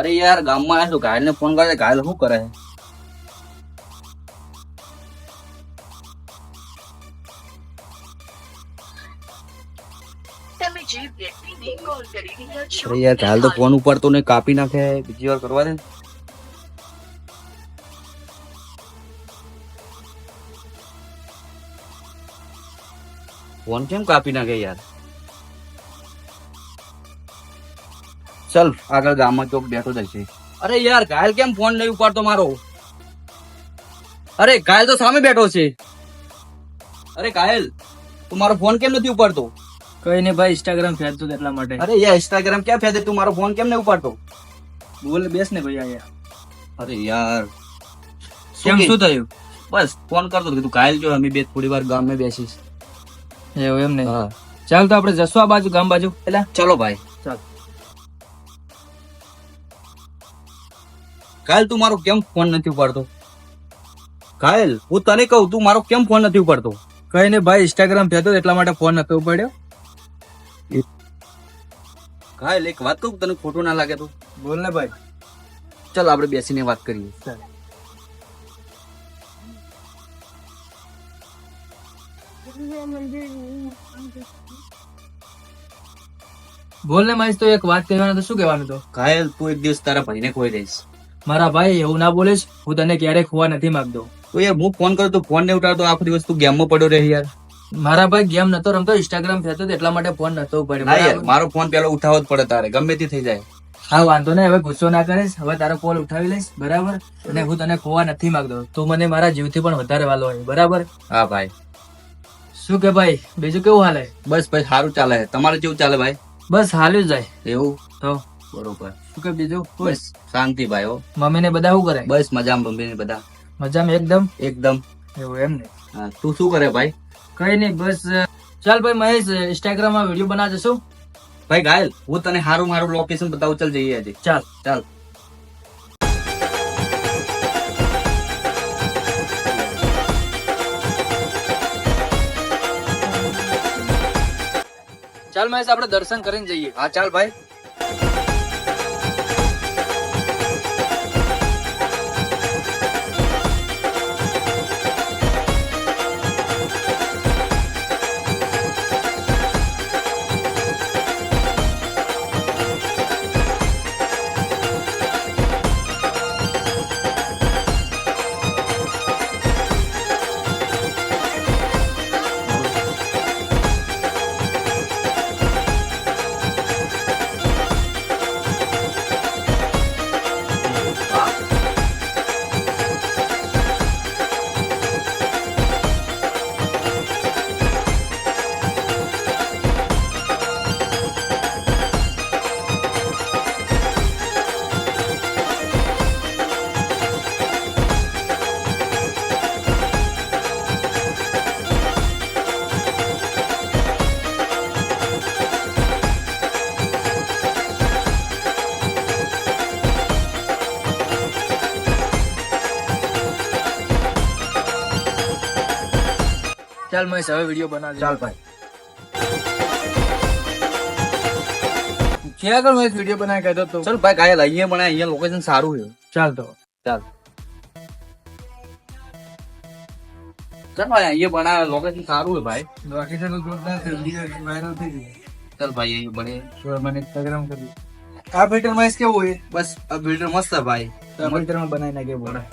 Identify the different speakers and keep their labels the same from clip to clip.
Speaker 1: અરે યાર ગામમાં આવ્યો ઘાયલ ને ફોન કરે ઘાયલ શું કરે અરે યાર ઘાયલ તો ફોન ઉપાડતો ને કાપી નાખે બીજી વાર કરવા દે ફોન કેમ કાપી નાખે યાર ચલ આગળ ગામમાં ચોક બેઠો જશે અરે યાર ઘાયલ કેમ ફોન નહીં ઉપાડતો મારો અરે ઘાયલ તો સામે બેઠો છે અરે ઘાયલ તું મારો ફોન કેમ નથી ઉપાડતો
Speaker 2: કઈ નહીં ભાઈ, ઇન્સ્ટાગ્રામ ફેરતો હતો એટલા માટે.
Speaker 1: અરે યાર ઇન્સ્ટાગ્રામ ક્યાં ફેદે તું મારો ફોન કેમ નહીં ઉપાડતો
Speaker 2: બોલ બેસ ને ભાઈ અહીંયા.
Speaker 1: અરે યાર
Speaker 2: કેમ શું થયું?
Speaker 1: બસ ફોન કરતો હતો કે તું ઘાયલ જો અમે બે થોડી વાર ગામ માં બેસીશ
Speaker 2: એવું એમ ને?
Speaker 1: હા
Speaker 2: ચાલ તો આપણે જશું આ બાજુ, ગામ બાજુ. પેલા
Speaker 1: ચલો ભાઈ
Speaker 2: ચાલ.
Speaker 1: ઘાયલ તું મારો કેમ ફોન નથી ઉપાડતો ઘાયલ હું તને કહું તું મારો કેમ ફોન નથી ઉપાડતો
Speaker 2: કઈ નહીં ભાઈ, ઇન્સ્ટાગ્રામ ફેરતો હતો એટલા માટે ફોન નતો ઉપાડ્યો.
Speaker 1: ઘાયલ એક વાત કહું તને ખોટું ના લાગે તો
Speaker 2: બોલ ને ભાઈ.
Speaker 1: ચાલ આપણે બેસીને વાત કરીએ
Speaker 2: ચાલ. બોલ ને મહેશ, તો એક વાત કહેવાનું તો શું કહેવાનું તો?
Speaker 1: ઘાયલ તું એક દિવસ તારા ભાઈને ખોઈ દઈશ
Speaker 2: મારા ભાઈ એવું ના બોલીશ, હું તને ક્યારેય ખોવા નથી માંગતો.
Speaker 1: તો યાર હું ફોન કરું તો ફોન નહીં ઉઠાવતો આખો દિવસ તું ગેમમાં પડ્યો રહે યાર
Speaker 2: મારા ભાઈ ગેમ નતો રમતો, ઇન્સ્ટાગ્રામ ફેરતો હતો એટલા માટે ફોન નતો
Speaker 1: ના યાર
Speaker 2: ઉપાડ્યો.
Speaker 1: મારો ફોન પેલો ઉઠાવવો જ પડે તારે ગમે તે થઈ જાય
Speaker 2: હા વાંધો નહીં, હવે ગુસ્સો ના કરીશ. હવે તારો કોલ ઉઠાવી લઈશ, બરાબર? અને હું તને ખોવા નથી માંગતો, તું મને મારા જીવથી પણ વધારે વાલો હોય, બરાબર?
Speaker 1: હા ભાઈ
Speaker 2: શું કે ભાઈ, બીજું કેવું હાલે?
Speaker 1: બસ ભાઈ સારું ચાલે તમારે કેવું ચાલે ભાઈ
Speaker 2: બસ હાલ્યું જાય.
Speaker 1: એવું
Speaker 2: તો
Speaker 1: બરોબર
Speaker 2: શું કે બીજું?
Speaker 1: બસ શાંતિ ભાઈ હો
Speaker 2: મમ્મી ને બધા શું કરે?
Speaker 1: બસ મજામાં મમ્મી ને બધા
Speaker 2: મજામાં એકદમ?
Speaker 1: એકદમ
Speaker 2: એવું એમ ને?
Speaker 1: હા, તું શું કરે ભાઈ
Speaker 2: કઈ નહીં, બસ ચાલ ભાઈ મહેશ, ઇન્સ્ટાગ્રામ માં વિડીયો બનાવજો. શું?
Speaker 1: ભાઈ ઘાયલ હું તને સારું મારું લોકેશન બતાવું ચાલ જઈએ આજે
Speaker 2: ચાલ.
Speaker 1: ચાલ
Speaker 2: ચાલ મહેશ, આપણે દર્શન કરીને જઈએ.
Speaker 1: હા ચાલ ભાઈ
Speaker 2: ચાલ મહેશ, હવે વિડીયો બનાવજો.
Speaker 1: ચાલ ભાઈ
Speaker 2: ક્યાં આગળ મહેશ વિડીયો બનાવી કહેતો તો?
Speaker 1: ચાલ ભાઈ ઘાયલ અહીંયા પણ અહીંયા લોકેશન સારું છે
Speaker 2: ચાલ તો.
Speaker 1: ચાલ ચાલ ભાઈ અહીંયા બનાવે લોકેશન સારું છે ભાઈ
Speaker 2: લોકેશન તો જોરદાર છે, વિડીયો વાયરલ થઈ ગયો.
Speaker 1: ચાલ ભાઈ અહીંયા બને
Speaker 2: તો મને ઇન્સ્ટાગ્રામ કરી. આ ફિલ્ટર મહેશ કેવું હોય?
Speaker 1: બસ આ ફિલ્ટર મસ્ત છે ભાઈ
Speaker 2: આ ફિલ્ટર માં બનાવી નાખે બોલે.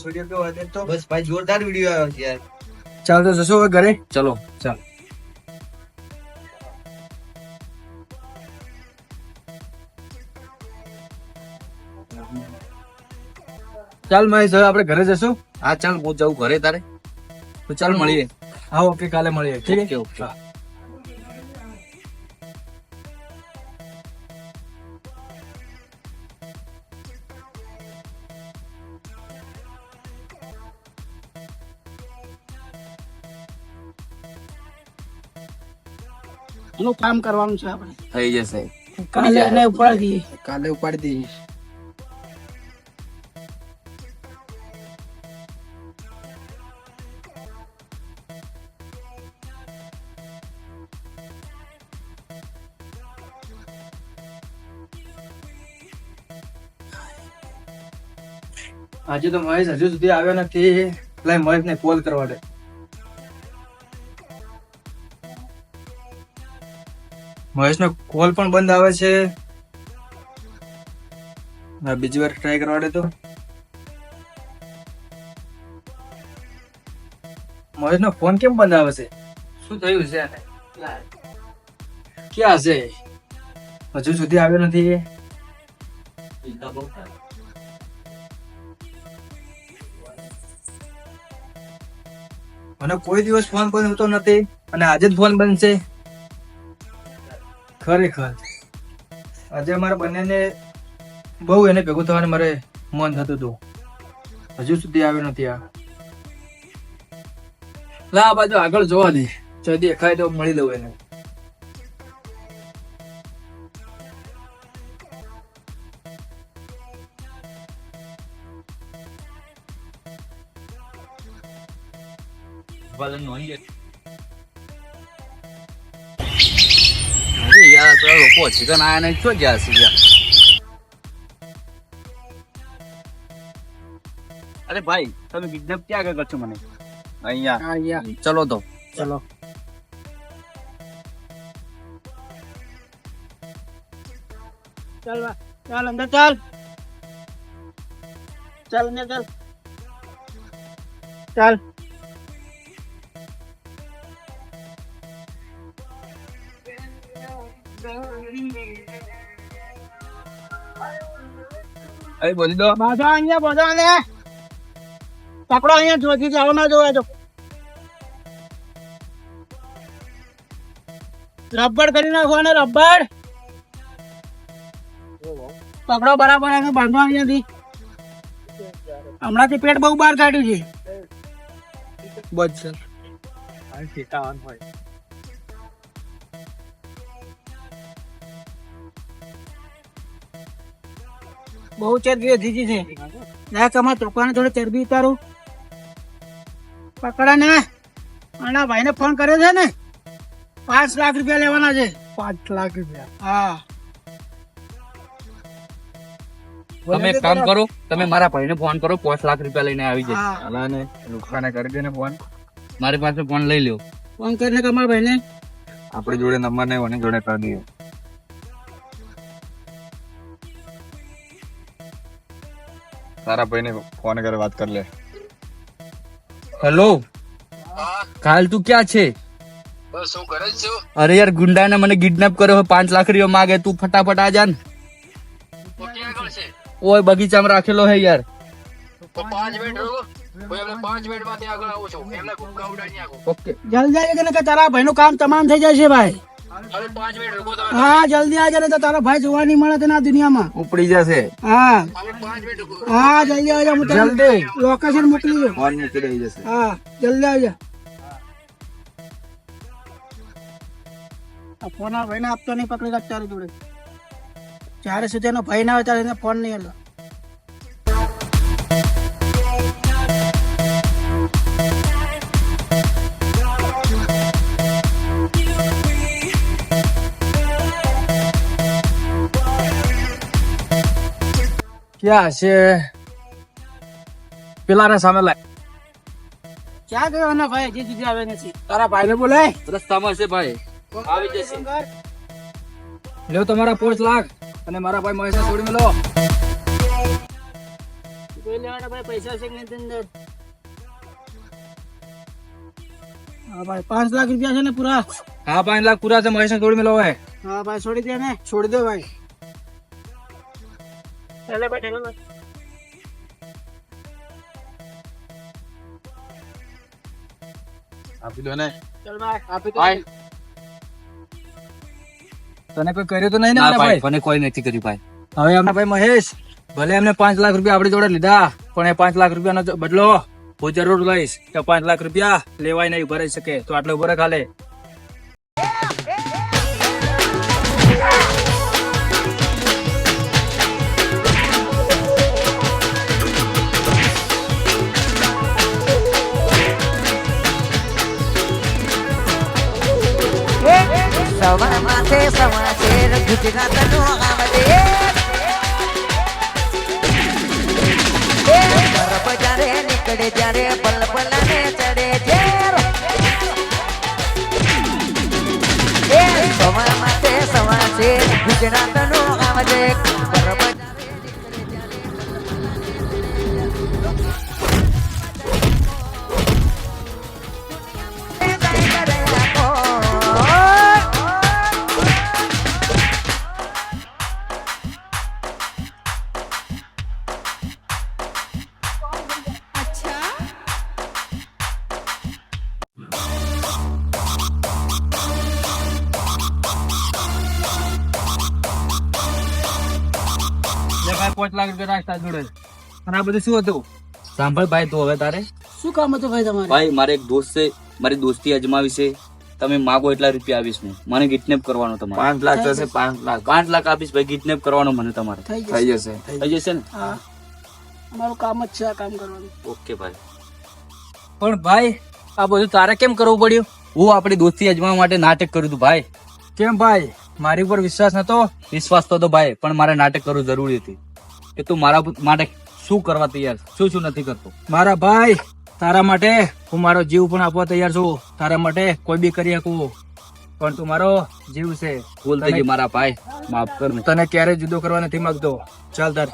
Speaker 2: વિડીયો કેવો હતો તો?
Speaker 1: બસ ભાઈ જોરદાર વિડીયો આવ્યો છે યાર
Speaker 2: ચાલ તો જશો હવે ઘરે.
Speaker 1: ચલો
Speaker 2: ચાલ. ચાલ મહેશ, હવે આપણે ઘરે જશું.
Speaker 1: હા ચાલ હું જાઉં ઘરે તારે
Speaker 2: તો ચાલ
Speaker 1: મળીએ
Speaker 2: હા ઓકે, કાલે મળીએ. ઠીક છે.
Speaker 1: Okay, okay.
Speaker 2: હા.
Speaker 3: એનું કામ કરવાનું છે આપણે.
Speaker 1: થઈ જશે.
Speaker 3: કાલે એને ઉપાડી દઈએ.
Speaker 2: કાલે ઉપાડી દઈશ. આજે તો મહેશ હજુ સુધી આવ્યો નથી. એટલે મહેશ ને કોલ કરવા દે. મહેશ નો કોલ પણ બંધ આવે છે. બીજી વાર ટ્રાય કરવા દે તો. મહેશ નો ફોન કેમ બંધ આવે છે? શું થયું છે આને? ક્યાં છે? હજુ સુધી આવ્યો નથી. મને કોઈ દિવસ ફોન બંધ હોતો નથી અને આજે જ ફોન બંધ છે. ખરેખર આજે અમારા બંનેને બહુ એને ભેગું થવાનું મારે મન થતું હતું. હજુ સુધી આવ્યો નથી. આ લા આ બાજુ આગળ જોવા દે. જો દેખાય તો મળી લઉં એને.
Speaker 1: અરે યાર પેલા લોકો ચિકન આયા નહીં ક્યાં ગયા છે યાર? અરે ભાઈ તમે કિડનેપ ક્યાં આગળ કરશો મને? અહીંયા. ચલો તો.
Speaker 3: ચલો. ચાલ ચાલ અંદર ચાલ. ચાલ અંદર ચાલ. ચાલ.
Speaker 1: અરે બોલી દો.
Speaker 3: બાધો અહીંયા બાધો ને પકડો. અહીંયા જોજી જાવ ના જોવા જો. રબર કરી નાખો ને રબર. પકડો બરાબર. અહીંયા બાંધો અહીંયાથી. હમણાંથી પેટ બહુ બહાર કાઢ્યું છે.
Speaker 2: બસ સર.
Speaker 3: બહુ ચરબી વધી છે. ના કમા તોકાને થોડી ચરબી ઉતારું. પકડા ને. આના ભાઈને ફોન કર્યો છે ને. 5 લાખ રૂપિયા લેવાના છે. 5 લાખ રૂપિયા? હા.
Speaker 1: તમે એક કામ કરો, તમે મારા ભાઈને ફોન કરો, 5 લાખ રૂપિયા લઈને આવી જાય.
Speaker 3: હા.
Speaker 2: અલાને લુખાને કરી દે ને ફોન.
Speaker 1: મારી પાસે ફોન લઈ લ્યો.
Speaker 3: ફોન કરીને કમાર ભાઈને.
Speaker 2: આપણી જોડે નંબર નહીં ઓની જોડે કરી દઈએ. તારા ભાઈને ફોન કરે વાત કરી લે.
Speaker 1: હેલો કાલ તું ક્યાં છે?
Speaker 4: બસ હું ઘરે જ છું.
Speaker 1: અરે યાર ગુંડાને મને કિડનેપ કર્યો, 5 લાખ રૂપિયા માગે. તું ફટાફટ આ જા ને.
Speaker 4: તો ક્યાં આગળ છે?
Speaker 1: ઓય બગીચામાં રાખેલો હે યાર.
Speaker 4: તો 5 મિનિટ રૂકો. હું એમને 5 મિનિટમાં ત્યાં આગળ આવું છું. એમને ગુટકા ઉડાડી નાખું.
Speaker 1: ઓકે.
Speaker 3: જલ્દી આવજે કે તારા ભાઈનું કામ તમામ થઈ જાય છે ભાઈ.
Speaker 4: હવે 5 મિનિટ રૂકો તમે.
Speaker 3: હા જલ્દી આવજે ને તો તારો ભાઈ જોવા નહીં મળે તેના દુનિયામાં.
Speaker 2: ઉપડી જશે.
Speaker 3: હા
Speaker 4: હવે 5 મિનિટ રૂકો.
Speaker 3: હા જલ્દી આવજે. હું તને
Speaker 2: જલ્દી.
Speaker 3: લોકેશન મોકલી દઉં.
Speaker 2: ફોન મૂકી દઈ જશે.
Speaker 3: હા જલ્દી આવજે. આ ફોન આ ભાઈને આપતો નહીં. પકડી રાખ તારી જોડે. જ્યારે સુધી એનો ભાઈ ના આવે ત્યારે એને ફોન નહીં આલો.
Speaker 2: ક્યાં છે? પેલા સામે લાય.
Speaker 3: ક્યાં ગયો એનો ભાઈ? હજી સુધી આવે નથી. તારા ભાઈને બોલાય.
Speaker 1: રસ્તામાં છે ભાઈ. આવી જશે.
Speaker 2: લ્યો તમારા 5 લાખ અને મારા ભાઈ મહેશને છોડી મેલો.
Speaker 3: જોઈ લેવાના ભાઈ પૈસા છે કે નહીં તેની અંદર. હા ભાઈ 5 લાખ રૂપિયા છે ને પૂરા?
Speaker 2: હા 5 લાખ પૂરા છે. મહેશને છોડી મેલો હવે.
Speaker 3: હા ભાઈ છોડી દે ને. છોડી દે ભાઈ. ચાલે ભાઈ ઠેલો ભાઈ.
Speaker 2: આપી દો ને.
Speaker 3: ચાલ ભાઈ આપી
Speaker 1: ભાઈ.
Speaker 3: દે.
Speaker 2: તને કોઈ કર્યું તો નહીં ને
Speaker 1: ના
Speaker 2: મારા
Speaker 1: ભાઈ
Speaker 2: ભાઈ?
Speaker 1: મને કોઈ નથી કર્યું ભાઈ.
Speaker 2: હવે એમના ભાઈ મહેશ ભલે એમને 5 લાખ રૂપિયા આપણી જોડે લીધા પણ એ 5 લાખ રૂપિયાનો બદલો હું જરૂર લઈશ. કે 5 લાખ રૂપિયા લેવાય નહીં, ઉભા રહી શકે તો આટલે ઉભો રહે ખાલે.
Speaker 5: ગુજરાતનું આવજે બરફ જ્યારે નીકળે જ્યારે પલ પલને ચડે ઝેર સવા માટે સવા છે ગુજરાતનું આવજે બરફ
Speaker 2: લે ભાઈ 5 લાખ રૂપિયા રાખતા જોડે. અને આ બધું શું હતું? સાંભળ ભાઈ તું હવે તારે
Speaker 3: શું કામ હતું ભાઈ તમારે?
Speaker 1: ભાઈ મારે એક દોસ્ત છે, મારી દોસ્તી અજમાવી છે. તમે માગો એટલા રૂપિયા આપીશ હું. મને કિડનેપ કરવાનો તમારે.
Speaker 2: 5 લાખ થશે. 5 લાખ
Speaker 1: 5 લાખ આપીશ ભાઈ, કિડનેપ કરવાનો મને તમારે.
Speaker 3: થઈ
Speaker 2: થઈ
Speaker 3: જશે.
Speaker 2: જશે.
Speaker 1: થઈ જશે ને?
Speaker 3: હા અમારું કામ જ છે આ કામ કરવાનું.
Speaker 1: ઓકે ભાઈ.
Speaker 2: પણ ભાઈ આ બધું તારે કેમ કરવું પડ્યું?
Speaker 1: હું આપણી દોસ્તી અજમાવવા માટે નાટક કર્યું હતું ભાઈ.
Speaker 2: કેમ ભાઈ મારી ઉપર વિશ્વાસ નતો?
Speaker 1: વિશ્વાસ તો હતો ભાઈ, પણ મારે નાટક કરવું જરૂરી હતી કે તું મારા માટે શું કરવા તૈયાર, શું નથી કરતો.
Speaker 2: મારા ભાઈ તારા માટે હું મારો જીવ પણ આપવા તૈયાર છું. તારા માટે કોઈ બી કરી શકું, પણ તું મારો જીવ છે.
Speaker 1: ભૂલ થઈ ગઈ મારા ભાઈ, માફ કર ને.
Speaker 2: તને ક્યારે જુદો કરવા નથી માંગતો. ચાલ તાર